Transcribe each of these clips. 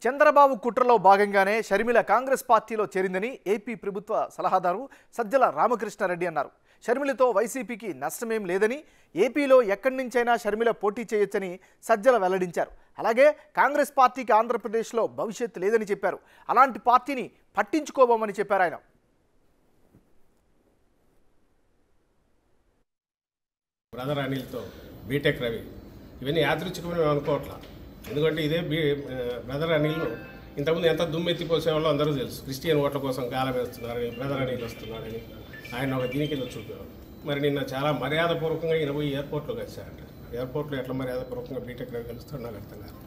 చంద్రబాబు కుట్రలో భాగంగానే షర్మిల కాంగ్రెస్ పార్టీలో చేరిందని ఏపీ ప్రభుత్వ సలహాదారు సజ్జల రామకృష్ణారెడ్డి అన్నారు. షర్మిలతో వైసీపీకి నష్టమేం లేదని, ఏపీలో ఎక్కడి నుంచైనా షర్మిల పోటీ చేయొచ్చని సజ్జల వెల్లడించారు. అలాగే కాంగ్రెస్ పార్టీకి ఆంధ్రప్రదేశ్లో భవిష్యత్తు లేదని చెప్పారు. అలాంటి పార్టీని పట్టించుకోబోమని చెప్పారు ఆయన. బ్రదర్ అనిల్తో బీటెక్ రవి ఇవన్నీ యాదృచ్ఛికమని అనుకోవట్లా. ఎందుకంటే ఇదే బ్రదర్ అనిల్ను ఇంతకుముందు ఎంత దుమ్మెత్తిపోసేవాళ్ళో అందరూ తెలుసు. క్రిస్టియన్ ఓట్ల కోసం గాలం వేస్తున్నారని, బ్రదర్ అనిల్ వస్తున్నారని ఆయన ఒక దీని కింద చూపేవారు. మరి నిన్న చాలా మర్యాదపూర్వకంగా ఈయన పోయి ఎయిర్పోర్ట్లో కలిశారంట. ఎయిర్పోర్ట్లో ఎట్లా మర్యాదపూర్వకంగా బీటెక్ రవి కలుస్తారో నాకు అర్థం కాదు.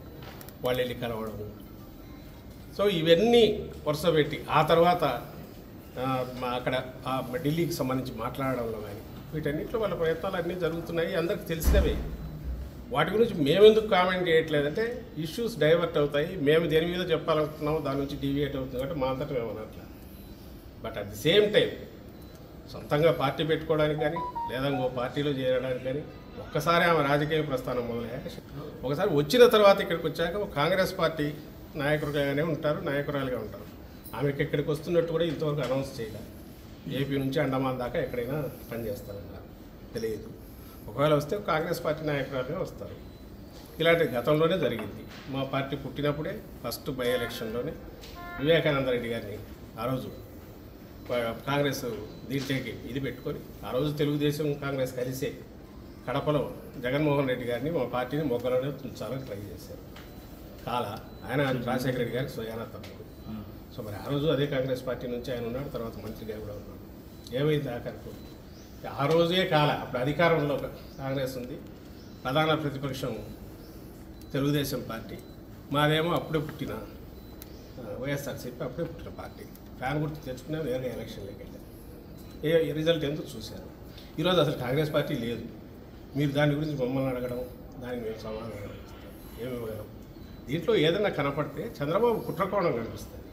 వాళ్ళు వెళ్ళి కలవడం. సో ఇవన్నీ వరుసపెట్టి ఆ తర్వాత అక్కడ ఢిల్లీకి సంబంధించి మాట్లాడడంలో కానీ వీటన్నిటిలో వాళ్ళ ప్రయత్నాలు అన్నీ జరుగుతున్నాయి, అందరికి తెలిసినవే. వాటి గురించి మేమెందుకు కామెంట్ చేయట్లేదంటే ఇష్యూస్ డైవర్ట్ అవుతాయి, మేము దేని మీద చెప్పాలనుకుంటున్నాము దాని నుంచి డీవియేట్ అవుతుంది కాబట్టి మా అంతటా మేము అనట్లా. But at the same time సొంతంగా పార్టీ పెట్టుకోవడానికి కానీ లేదా ఇంకో పార్టీలో చేరడానికి కానీ ఒక్కసారి ఆమె రాజకీయ ప్రస్థానం మొదలయ్యాక, ఒకసారి వచ్చిన తర్వాత ఇక్కడికి వచ్చాక కాంగ్రెస్ పార్టీ నాయకులుగానే ఉంటారు, నాయకురాలుగా ఉంటారు. ఆమెకి ఇక్కడికి వస్తున్నట్టు కూడా ఇంతవరకు అనౌన్స్ చేయలేదు. ఏపీ నుంచి అండమాన్ దాకా ఎక్కడైనా పనిచేస్తారన్నారు, తెలియదు. ఒకవేళ వస్తే కాంగ్రెస్ పార్టీ నాయకురాలుగా వస్తారు. ఇలాంటి గతంలోనే జరిగింది. మా పార్టీ పుట్టినప్పుడే ఫస్ట్ బై ఎలక్షన్లోనే వివేకానంద రెడ్డి గారిని ఆ రోజు కాంగ్రెస్ దీంట్లోకి ఇది పెట్టుకొని ఆ రోజు తెలుగుదేశం కాంగ్రెస్ కలిసే కడపలో జగన్మోహన్ రెడ్డి గారిని మా పార్టీని మొగ్గలోనే ఉంచాలని ట్రై చేశారు. ఆయన రాజశేఖర రెడ్డి గారికి స్వయానా తమ్ముడు. సో మరి ఆ రోజు అదే కాంగ్రెస్ పార్టీ నుంచి ఆయన ఉన్నాడు, తర్వాత మంత్రిగా కూడా ఉన్నాడు. ఏమైంది ఆఖరికి ఆ రోజే అప్పుడు అధికారంలో కాంగ్రెస్ ఉంది, ప్రధాన ప్రతిపక్షం తెలుగుదేశం పార్టీ, మాదేమో అప్పుడే పుట్టిన వైఎస్ఆర్సీపీ అప్పుడే పుట్టిన పార్టీ. ఫ్యాన్ గుర్తు తెచ్చుకునే వేరే ఎలక్షన్లోకి వెళ్ళారు. రిజల్ట్ ఎందుకు చూశారు. ఈరోజు అసలు కాంగ్రెస్ పార్టీ లేదు. మీరు దాని గురించి మమ్మల్ని అడగడం, దానికి మేము సమాధానం ఇస్తాం, ఏమి ఇవ్వగలం. దీంట్లో ఏదైనా కనపడితే చంద్రబాబు కుట్రకోణం కనిపిస్తుంది.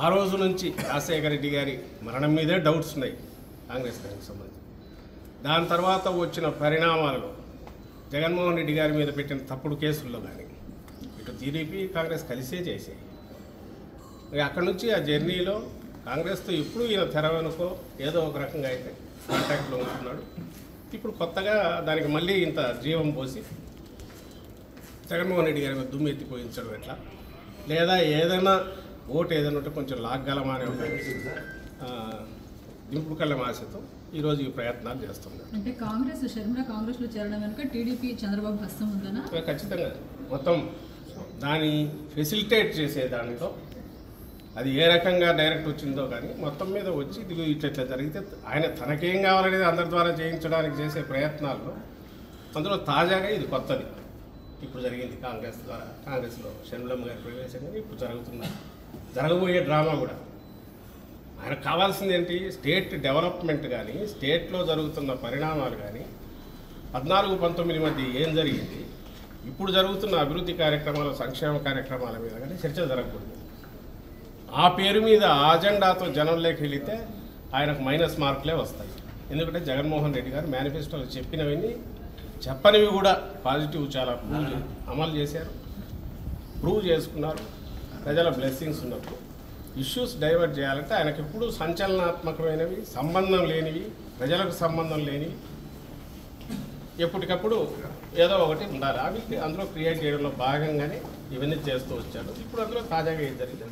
ఆ రోజు నుంచి రాజశేఖర రెడ్డి గారి మరణం మీదే డౌట్స్ ఉన్నాయి కాంగ్రెస్ దానికి సంబంధించి. దాని తర్వాత వచ్చిన పరిణామాలలో జగన్మోహన్ రెడ్డి గారి మీద పెట్టిన తప్పుడు కేసుల్లో కానీ ఇటు టీడీపీ కాంగ్రెస్ కలిసే చేసాయి. అక్కడి నుంచి ఆ జర్నీలో కాంగ్రెస్తో ఇప్పుడు ఈయన తెరవనుకో ఏదో ఒక రకంగా అయితే కాంటాక్ట్లో ఉంటున్నాడు. ఇప్పుడు కొత్తగా దానికి మళ్ళీ ఇంత జీవం పోసి జగన్మోహన్ రెడ్డి గారి దుమ్ము ఎత్తిపోయించడం ఎట్లా, లేదా ఏదైనా ఓటు ఏదైనా ఉంటే కొంచెం లాగ్గలమా అనే దింపుడు కళ్ళ ఆశతో ఈరోజు ఈ ప్రయత్నాలు చేస్తున్నారు. అంటే కాంగ్రెస్ షర్మిల కాంగ్రెస్లో చేరడం వెనుక టీడీపీ చంద్రబాబు హస్తం ఉందనా? ఖచ్చితంగా మొత్తం దాన్ని ఫెసిలిటేట్ చేసే దానితో అది ఏ రకంగా డైరెక్ట్ వచ్చిందో కానీ మొత్తం మీద వచ్చి ఇది ఇట్లా జరిగితే ఆయన తనకేం కావాలనేది అందరి ద్వారా చేయించడానికి చేసే ప్రయత్నాల్లో అందులో తాజాగా ఇది కొత్తది ఇప్పుడు జరిగింది. కాంగ్రెస్లో షర్మిలమ్మ గారి ప్రవేశం కానీ ఇప్పుడు జరగబోయే డ్రామా కూడా. ఆయనకు కావాల్సింది ఏంటి, స్టేట్ డెవలప్మెంట్ కానీ స్టేట్లో జరుగుతున్న పరిణామాలు కానీ 14-19 మధ్య ఏం జరిగింది, ఇప్పుడు జరుగుతున్న అభివృద్ధి కార్యక్రమాలు, సంక్షేమ కార్యక్రమాల మీద కానీ చర్చ జరగకూడదు. ఆ పేరు మీద ఆ అజెండాతో జనంలోకి వెళితే ఆయనకు మైనస్ మార్కులే వస్తాయి. ఎందుకంటే జగన్మోహన్ రెడ్డి గారు మేనిఫెస్టోలో చెప్పినవన్నీ చెప్పనివి కూడా పాజిటివ్ చాలా అమలు చేశారు, ప్రూవ్ చేసుకున్నారు. ప్రజల బ్లెస్సింగ్స్ ఉన్నప్పుడు ఇష్యూస్ డైవర్ట్ చేయాలంటే ఆయనకి ఇప్పుడు సంచలనాత్మకమైనవి, సంబంధం లేనివి, ప్రజలకు సంబంధం లేనివి ఎప్పటికప్పుడు ఏదో ఒకటి ఉండాలి. అవి అందులో క్రియేట్ చేయడంలో భాగంగానే ఇవన్నీ చేస్తూ వచ్చాడు. ఇప్పుడు అందులో తాజాగా ఏం జరిగింది.